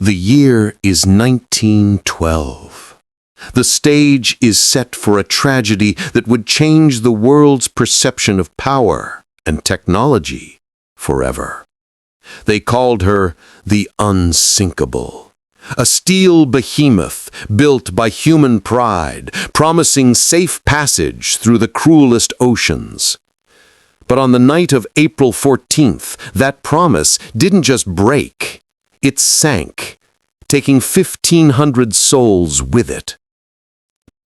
The year is 1912. The stage is set for a tragedy that would change the world's perception of power and technology forever. They called her the Unsinkable, a steel behemoth built by human pride, promising safe passage through the cruelest oceans. But on the night of April 14th, that promise didn't just break, it sank, taking 1,500 souls with it.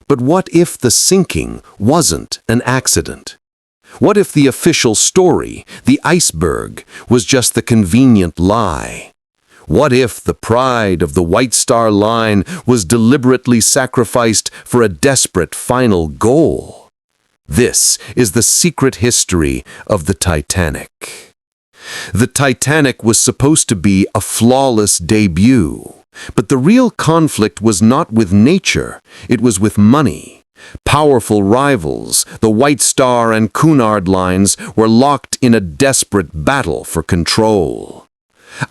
But what if the sinking wasn't an accident? What if the official story, the iceberg, was just the convenient lie? What if the pride of the White Star Line was deliberately sacrificed for a desperate final goal? This is the secret history of the Titanic. The Titanic was supposed to be a flawless debut, but the real conflict was not with nature, it was with money. Powerful rivals, the White Star and Cunard lines, were locked in a desperate battle for control.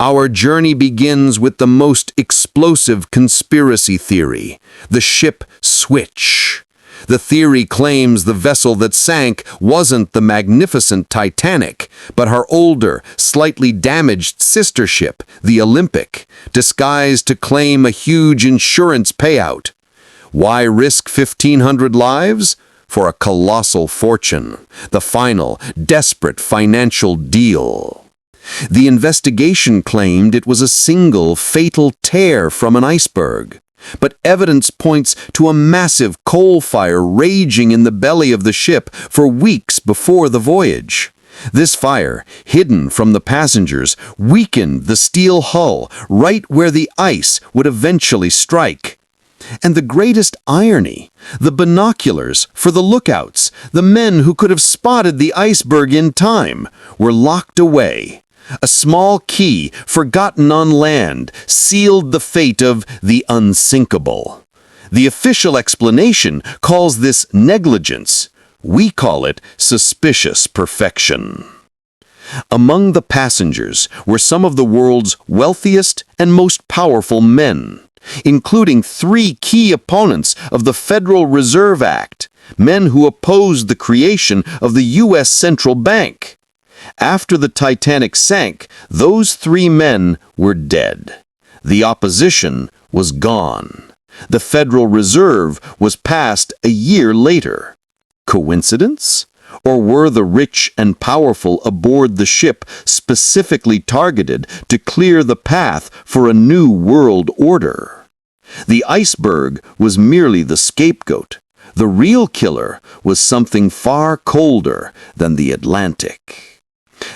Our journey begins with the most explosive conspiracy theory, the ship switch. The theory claims the vessel that sank wasn't the magnificent Titanic, but her older, slightly damaged sister ship, the Olympic, disguised to claim a huge insurance payout. Why risk 1,500 lives? For a colossal fortune, the final, desperate financial deal. The investigation claimed it was a single, fatal tear from an iceberg. But evidence points to a massive coal fire raging in the belly of the ship for weeks before the voyage. This fire, hidden from the passengers, weakened the steel hull right where the ice would eventually strike. And the greatest irony, the binoculars for the lookouts, the men who could have spotted the iceberg in time, were locked away. A small key, forgotten on land, sealed the fate of the Unsinkable. The official explanation calls this negligence. We call it suspicious perfection. Among the passengers were some of the world's wealthiest and most powerful men, including 3 key opponents of the Federal Reserve Act, men who opposed the creation of the U.S. Central Bank. After the Titanic sank, those 3 men were dead. The opposition was gone. The Federal Reserve was passed a year later. Coincidence? Or were the rich and powerful aboard the ship specifically targeted to clear the path for a new world order? The iceberg was merely the scapegoat. The real killer was something far colder than the Atlantic.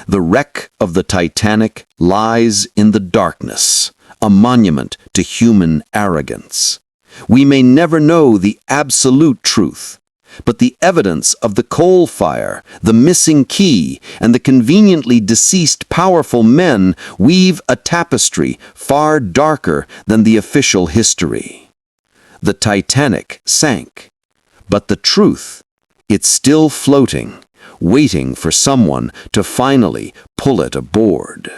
The wreck of the Titanic lies in the darkness, a monument to human arrogance. We may never know the absolute truth, but the evidence of the coal fire, the missing key, and the conveniently deceased powerful men weave a tapestry far darker than the official history. The Titanic sank, but the truth, it's still floating, waiting for someone to finally pull it aboard.